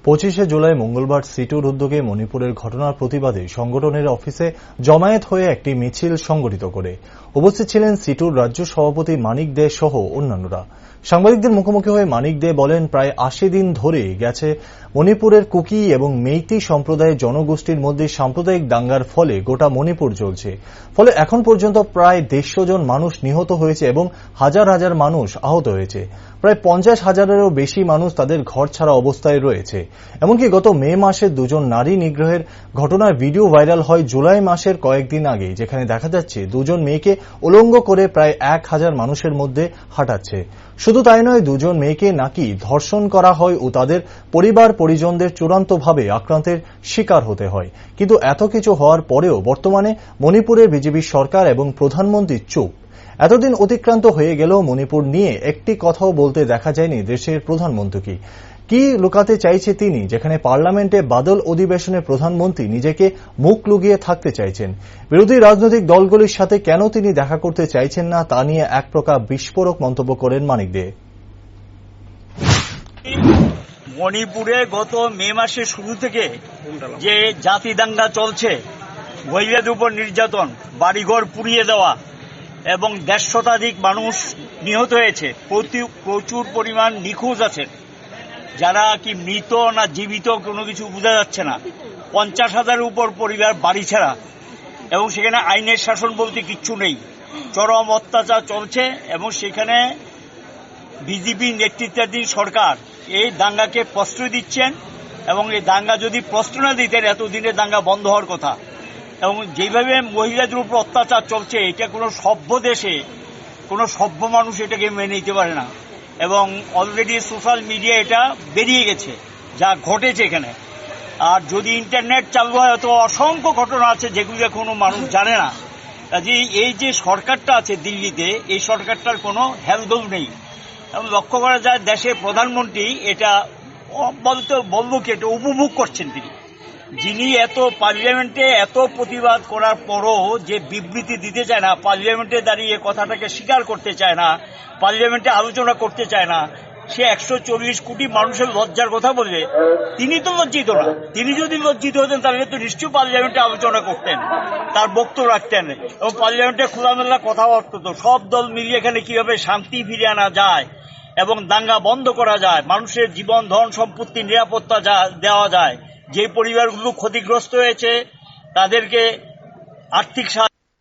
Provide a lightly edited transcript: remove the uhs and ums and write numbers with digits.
25শে জুলাই মঙ্গলবার সিটুর উদ্যোগে মণিপুরের ঘটনার প্রতিবাদে সংগঠনের অফিসে জমায়েত হয়ে একটি মিছিল সংগঠিত করে উপস্থিত ছিলেন সিটুর রাজ্য সভাপতি মানিক দে সহ অন্যান্যরা। সাংবাদিকদের মুখোমুখি হয়ে মানিক দে বলেন, প্রায় 80 দিন ধরে গেছে মণিপুরের কুকি এবং মেইতি সম্প্রদায়ের জনগোষ্ঠীর মধ্যে সাম্প্রদায়িক দাঙ্গার ফলে গোটা মণিপুর জ্বলছে। ফলে এখন পর্যন্ত প্রায় 150 জন মানুষ নিহত হয়েছে এবং হাজার হাজার মানুষ আহত হয়েছে। প্রায় 50,000-এরও বেশি মানুষ তাদের ঘর ছাড়া অবস্থায় রয়েছে। এমনকি গত মে মাসে 2 জন নারী নিগ্রহের ঘটনার ভিডিও ভাইরাল হয় জুলাই মাসের কয়েকদিন আগে, যেখানে দেখা যাচ্ছে 2 জন মেয়েকে উলঙ্গ করে প্রায় 1000 মানুষের মধ্যে হাঁটাচ্ছে। শুধু তাই নয়, 2 জন মেয়েকে নাকি ধর্ষণ করা হয় ও তাদের পরিবার পরিজনদের চূড়ান্তভাবে আক্রান্তের শিকার হতে হয়। কিন্তু এত কিছু হওয়ার পরেও বর্তমানে মণিপুরের বিজেপি সরকার এবং প্রধানমন্ত্রী চুপ। এতদিন অতিক্রান্ত হয়ে গেলেও মণিপুর নিয়ে একটি কথাও বলতে দেখা যায়নি দেশের প্রধানমন্ত্রীকে। কি লুকাতে চাইছে তিনি, যেখানে পার্লামেন্টে বাদল অধিবেশনে প্রধানমন্ত্রী নিজেকে মুখ লুকিয়ে থাকতে চাইছেন? বিরোধী রাজনৈতিক দলগুলির সাথে কেন তিনি দেখা করতে চাইছেন না, তা নিয়ে এক প্রকার বিস্ফোরক মন্তব্য করেন মানিক দে। মণিপুরে গত মে মাসের শুরু থেকে যে জাতি দাঙ্গা চলছে, মহিলাদের উপর নির্যাতন, বাড়িঘর পুড়িয়ে দেওয়া এবং 150 শতাধিক মানুষ নিহত হয়েছে, প্রচুর পরিমাণ নিখোঁজ আছে, যারা কি মৃত না জীবিত কোনো কিছু বোঝা যাচ্ছে না। 50,000-এর উপর পরিবার বাড়ি ছাড়া এবং সেখানে আইনের শাসন বলতে কিচ্ছু নেই। চরম অত্যাচার চলছে এবং সেখানে বিজেপি নেতৃত্বাধীন সরকার এই দাঙ্গাকে প্রশ্রয় দিচ্ছেন এবং এই দাঙ্গা যদি প্রশ্রয় না দিতেন এতদিনে দাঙ্গা বন্ধ হওয়ার কথা। এবং যেভাবে মহিলাদের উপর অত্যাচার চলছে, এটা কোনো সভ্য দেশে কোনো সভ্য মানুষ এটাকে মেনে নিতে পারে না। এবং অলরেডি সোশ্যাল মিডিয়া এটা বেরিয়ে গেছে যা ঘটেছে এখানে। আর যদি ইন্টারনেট চালু হয় তো অসংখ্য ঘটনা আছে যেগুলো কোনো মানুষ জানে না। কাজে এই যে সরকারটা আছে দিল্লিতে, এই সরকারটার কোনো হেলদোল নেই এবং লক্ষ্য করা যায় দেশের প্রধানমন্ত্রী এটা বলবো কি এটা উপভোগ করছেন তিনি, যিনি এত পার্লামেন্টে এত প্রতিবাদ করার পরও যে বিবৃতি দিতে চায় না, পার্লামেন্টে দাঁড়িয়ে কথাটাকে স্বীকার করতে চায় না, পার্লামেন্টে আলোচনা করতে চায় না, সে 140 কোটি মানুষের লজ্জার কথা বলবে। তিনি তো লজ্জিত না। তিনি যদি লজ্জিত হতেন তাহলে তো নিশ্চয়ই পার্লামেন্টে আলোচনা করতেন, তার বক্তব্য রাখতেন এবং পার্লামেন্টে খোলামেলা কথাবার্তা হতো। সব দল মিলিয়ে এখানে কিভাবে শান্তি ফিরিয়ে আনা যায় এবং দাঙ্গা বন্ধ করা যায়, মানুষের জীবন ধন সম্পত্তির নিরাপত্তা দেওয়া যায়, যে পরিবারগুলো ক্ষতিগ্রস্ত হয়েছে তাদেরকে আর্থিক সাহায্য